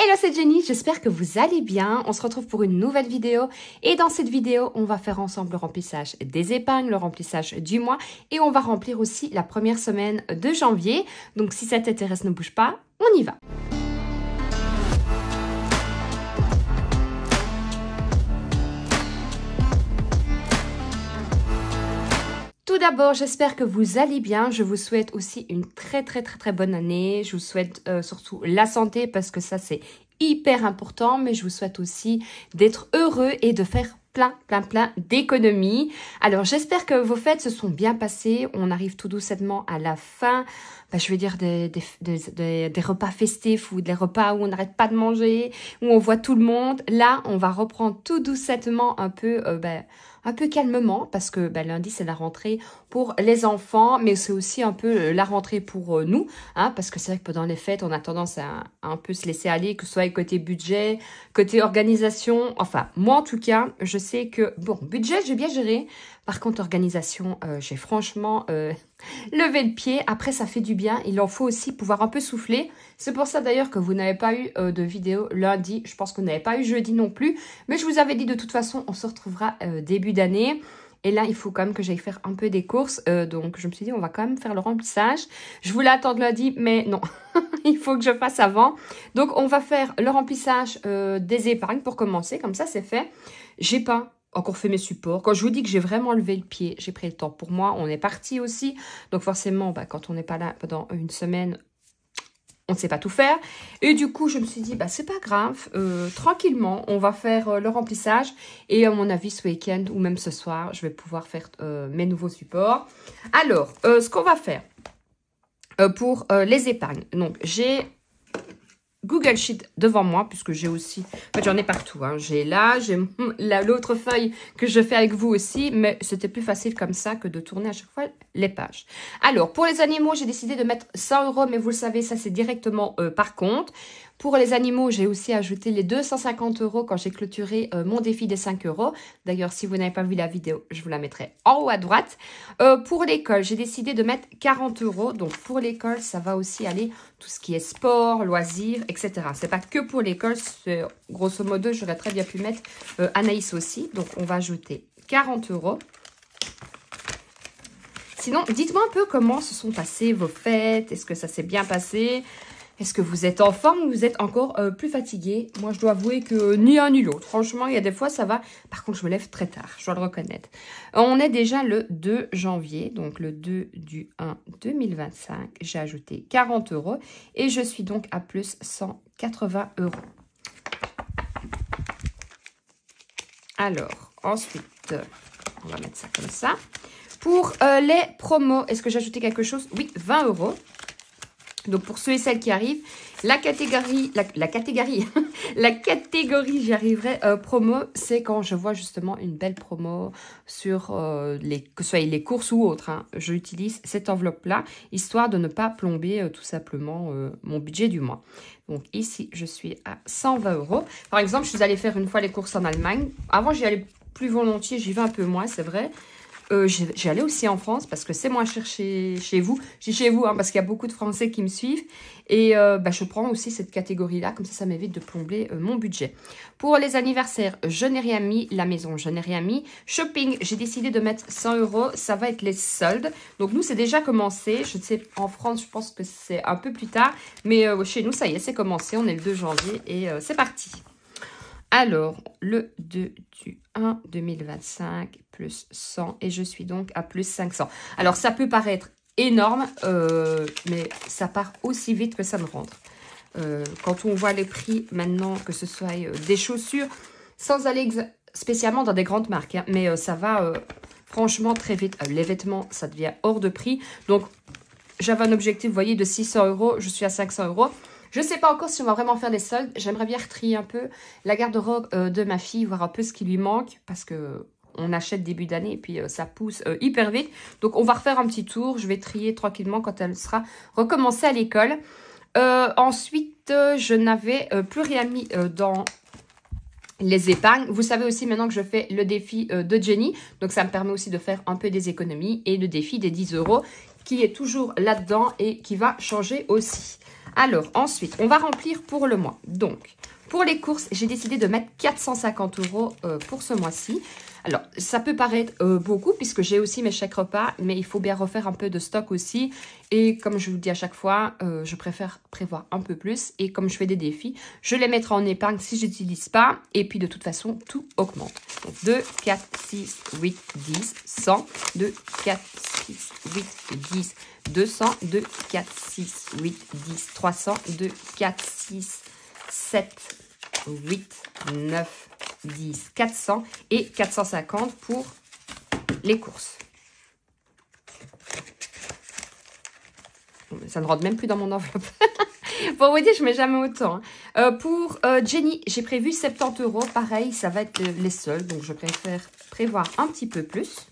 Hello, c'est Jenny, j'espère que vous allez bien. On se retrouve pour une nouvelle vidéo et dans cette vidéo, on va faire ensemble le remplissage des épargnes, le remplissage du mois et on va remplir aussi la première semaine de janvier. Donc si ça t'intéresse, ne bouge pas, on y va. Tout d'abord, j'espère que vous allez bien. Je vous souhaite aussi une très bonne année. Je vous souhaite surtout la santé parce que ça c'est hyper important. Mais je vous souhaite aussi d'être heureux et de faire plein d'économies. Alors j'espère que vos fêtes se sont bien passées. On arrive tout doucement à la fin. Je veux dire des repas festifs ou des repas où on n'arrête pas de manger, où on voit tout le monde. Là, on va reprendre tout doucettement un peu calmement parce que lundi c'est la rentrée pour les enfants, mais c'est aussi un peu la rentrée pour nous, hein, parce que c'est vrai que pendant les fêtes on a tendance à un peu se laisser aller, que ce soit côté budget, côté organisation. Enfin moi en tout cas je sais que bon, budget j'ai bien géré, par contre organisation j'ai franchement levé le pied. Après ça fait du bien, il en faut aussi pouvoir un peu souffler. C'est pour ça d'ailleurs que vous n'avez pas eu de vidéo lundi, je pense que vous n'avez pas eu jeudi non plus, mais je vous avais dit de toute façon on se retrouvera début d'année. Et là, il faut quand même que j'aille faire un peu des courses. Donc, je me suis dit, on va quand même faire le remplissage. Je voulais attendre lundi, mais non. Il faut que je fasse avant. Donc, on va faire le remplissage des épargnes pour commencer. Comme ça, c'est fait. J'ai pas encore fait mes supports. Quand je vous dis que j'ai vraiment levé le pied, j'ai pris le temps pour moi. On est parti aussi. Donc, forcément, quand on n'est pas là pendant une semaine, on ne sait pas tout faire. Et du coup, je me suis dit, c'est pas grave. Tranquillement, on va faire le remplissage. Et à mon avis, ce week-end ou même ce soir, je vais pouvoir faire mes nouveaux supports. Alors, ce qu'on va faire pour les épargnes. Donc, j'ai Google Sheet devant moi, puisque j'ai aussi... En fait, j'en ai partout. Hein. J'ai là, j'ai l'autre feuille que je fais avec vous aussi, mais c'était plus facile comme ça que de tourner à chaque fois les pages. Alors, pour les animaux, j'ai décidé de mettre 100 €, mais vous le savez, ça c'est directement par compte. Pour les animaux, j'ai aussi ajouté les 250 € quand j'ai clôturé mon défi des 5 €. D'ailleurs, si vous n'avez pas vu la vidéo, je vous la mettrai en haut à droite. Pour l'école, j'ai décidé de mettre 40 €. Donc, pour l'école, ça va aussi aller tout ce qui est sport, loisirs, etc. C'est pas que pour l'école. Grosso modo, j'aurais très bien pu mettre Anaïs aussi. Donc, on va ajouter 40 €. Sinon, dites-moi un peu comment se sont passées vos fêtes. Est-ce que ça s'est bien passé ? Est-ce que vous êtes en forme ou vous êtes encore plus fatigué? Moi, je dois avouer que ni un ni l'autre. Franchement, il y a des fois, ça va. Par contre, je me lève très tard, je dois le reconnaître. On est déjà le 2 janvier, donc le 2 du 1 2025. J'ai ajouté 40 € et je suis donc à plus 180 €. Alors, ensuite, on va mettre ça comme ça. Pour les promos, est-ce que j'ai ajouté quelque chose? Oui, 20 €. Donc, pour ceux et celles qui arrivent, la catégorie, j'y arriverai, promo, c'est quand je vois justement une belle promo sur que ce soit les courses ou autres. Hein, j'utilise cette enveloppe-là, histoire de ne pas plomber tout simplement mon budget du mois. Donc, ici, je suis à 120 €. Par exemple, je suis allée faire une fois les courses en Allemagne. Avant, j'y allais plus volontiers, j'y vais un peu moins, c'est vrai. J'ai allé aussi en France parce que c'est moins cher chez vous. Je dis chez vous hein, parce qu'il y a beaucoup de Français qui me suivent. Et je prends aussi cette catégorie-là. Comme ça m'évite de plomber mon budget. Pour les anniversaires, je n'ai rien mis. La maison, je n'ai rien mis. Shopping, j'ai décidé de mettre 100 €. Ça va être les soldes. Donc nous, c'est déjà commencé. Je sais, en France, je pense que c'est un peu plus tard. Mais chez nous, ça y est, c'est commencé. On est le 2 janvier et c'est parti. Alors, le 2 du 1 2025 plus 100 et je suis donc à plus 500. Alors, ça peut paraître énorme, mais ça part aussi vite que ça ne rentre. Quand on voit les prix maintenant, que ce soit des chaussures, sans aller spécialement dans des grandes marques, hein, mais ça va franchement très vite. Les vêtements, ça devient hors de prix. Donc, j'avais un objectif, vous voyez, de 600 €, je suis à 500 €. Je ne sais pas encore si on va vraiment faire des soldes. J'aimerais bien retrier un peu la garde-robe de ma fille, voir un peu ce qui lui manque. Parce que on achète début d'année et puis ça pousse hyper vite. Donc, on va refaire un petit tour. Je vais trier tranquillement quand elle sera recommencée à l'école. Ensuite, je n'avais plus rien mis dans les épargnes. Vous savez aussi maintenant que je fais le défi de Jenny. Donc, ça me permet aussi de faire un peu des économies. Et le défi des 10 € qui est toujours là-dedans et qui va changer aussi. Alors, ensuite, on va remplir pour le mois. Donc, pour les courses, j'ai décidé de mettre 450 € pour ce mois-ci. Alors, ça peut paraître beaucoup puisque j'ai aussi mes chèques repas, mais il faut bien refaire un peu de stock aussi. Et comme je vous dis à chaque fois, je préfère prévoir un peu plus. Et comme je fais des défis, je les mettrai en épargne si je n'utilise pas. Et puis, de toute façon, tout augmente. Donc, 2, 4, 6, 8, 10, 100. 2, 4, 6, 8, 10, 200. 2, 4, 6, 8, 10, 300. 2, 4, 6, 7, 8, 9, 10, 400 et 450 pour les courses. Ça ne rentre même plus dans mon enveloppe. Pour vous dire, je ne mets jamais autant. Pour Jenny, j'ai prévu 70 €. Pareil, ça va être les soldes. Donc, je préfère prévoir un petit peu plus.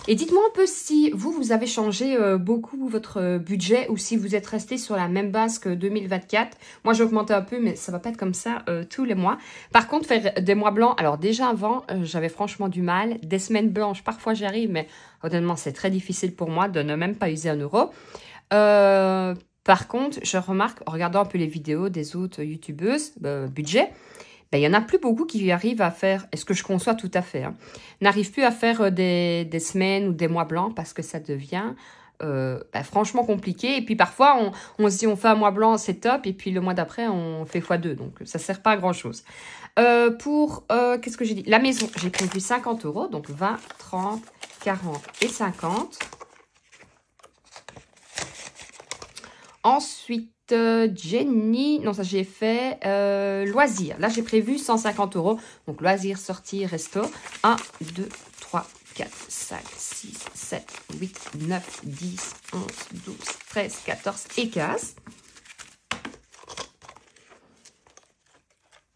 Et dites-moi un peu si vous avez changé beaucoup votre budget ou si vous êtes resté sur la même base que 2024. Moi, j'ai augmenté un peu, mais ça va pas être comme ça tous les mois. Par contre, faire des mois blancs, alors déjà avant, j'avais franchement du mal. Des semaines blanches, parfois j'y arrive, mais honnêtement, c'est très difficile pour moi de ne même pas user 1 €. Par contre, je remarque, en regardant un peu les vidéos des autres youtubeuses, budget, il n'y en a plus beaucoup qui arrivent à faire, est-ce que je conçois tout à fait, hein, n'arrivent plus à faire des semaines ou des mois blancs parce que ça devient franchement compliqué. Et puis parfois, on se dit on fait un mois blanc, c'est top, et puis le mois d'après, on fait x2. Donc ça ne sert pas à grand-chose. Qu'est-ce que j'ai dit? La maison, j'ai prévu 50 €, donc 20, 30, 40 et 50. Ensuite, Jenny, non ça j'ai fait, loisirs. Là j'ai prévu 150 €. Donc loisirs, sorties, resto. 1, 2, 3, 4, 5, 6, 7, 8, 9, 10, 11, 12, 13, 14 et 15.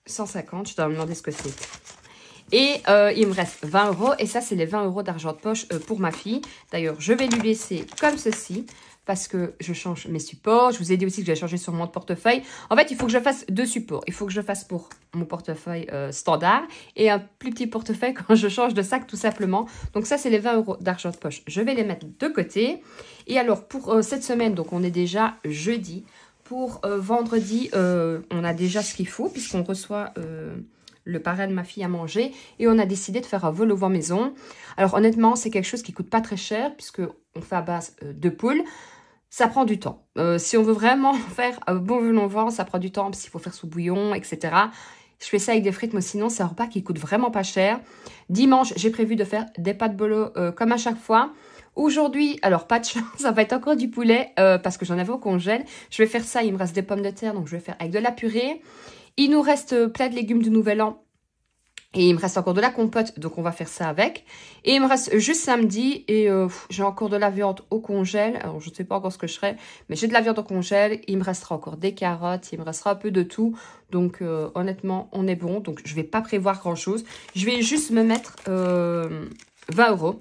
150, je dois me demander ce que c'est. Et il me reste 20 € et ça c'est les 20 € d'argent de poche pour ma fille. D'ailleurs, je vais lui laisser comme ceci. Parce que je change mes supports. Je vous ai dit aussi que j'allais changer sur mon portefeuille. En fait, il faut que je fasse 2 supports. Il faut que je fasse pour mon portefeuille standard et un plus petit portefeuille quand je change de sac, tout simplement. Donc ça, c'est les 20 € d'argent de poche. Je vais les mettre de côté. Et alors, pour cette semaine, donc on est déjà jeudi. Pour vendredi, on a déjà ce qu'il faut puisqu'on reçoit le parrain de ma fille à manger. Et on a décidé de faire un vol au vent maison. Alors, honnêtement, c'est quelque chose qui coûte pas très cher puisqu'on fait à base de poules. Ça prend du temps. Si on veut vraiment faire un bon vol au vent, ça prend du temps parce qu'il faut faire sous bouillon, etc. Je fais ça avec des frites, mais sinon, c'est un repas qui coûte vraiment pas cher. Dimanche, j'ai prévu de faire des pâtes bolo comme à chaque fois. Aujourd'hui, alors pas de chance, ça va être encore du poulet parce que j'en avais au congèle. Je vais faire ça, il me reste des pommes de terre, donc je vais faire avec de la purée. Il nous reste plein de légumes du Nouvel An. Et il me reste encore de la compote, donc on va faire ça avec. Et il me reste juste samedi, et j'ai encore de la viande au congèle. Alors, je ne sais pas encore ce que je ferai, mais j'ai de la viande au congèle. Il me restera encore des carottes, il me restera un peu de tout. Donc, honnêtement, on est bon. Donc, je ne vais pas prévoir grand-chose. Je vais juste me mettre 20 €.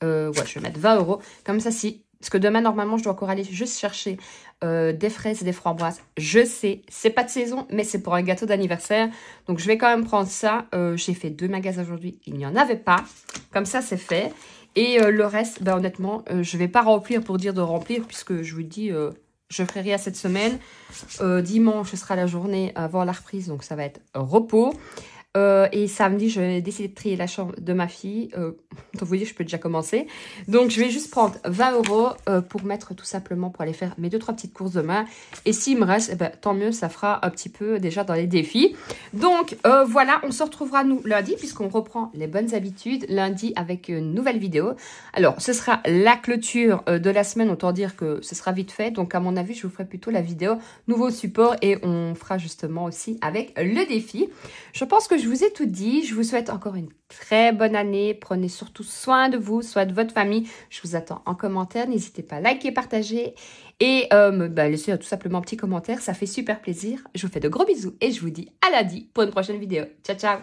Ouais, je vais mettre 20 €. Comme ça, si... Parce que demain, normalement, je dois encore aller juste chercher des fraises et des framboises. Je sais, c'est pas de saison, mais c'est pour un gâteau d'anniversaire. Donc, je vais quand même prendre ça. J'ai fait 2 magasins aujourd'hui. Il n'y en avait pas. Comme ça, c'est fait. Et le reste, ben, honnêtement, je vais pas remplir pour dire de remplir. Puisque je vous dis, je ferai rien cette semaine. Dimanche, ce sera la journée avant la reprise. Donc, ça va être repos. Et samedi, je vais décider de trier la chambre de ma fille. Donc, vous dire, je peux déjà commencer. Donc, je vais juste prendre 20 € pour mettre tout simplement pour aller faire mes 2-3 petites courses demain. Et s'il me reste, eh ben, tant mieux, ça fera un petit peu déjà dans les défis. Donc, voilà, on se retrouvera nous lundi puisqu'on reprend les bonnes habitudes lundi avec une nouvelle vidéo. Alors, ce sera la clôture de la semaine, autant dire que ce sera vite fait. Donc, à mon avis, je vous ferai plutôt la vidéo nouveau support et on fera justement aussi avec le défi. Je pense que je vous ai tout dit. Je vous souhaite encore une très bonne année. Prenez surtout soin de vous, soin de votre famille. Je vous attends en commentaire. N'hésitez pas à liker, partager et laisser tout simplement un petit commentaire. Ça fait super plaisir. Je vous fais de gros bisous et je vous dis à lundi pour une prochaine vidéo. Ciao, ciao!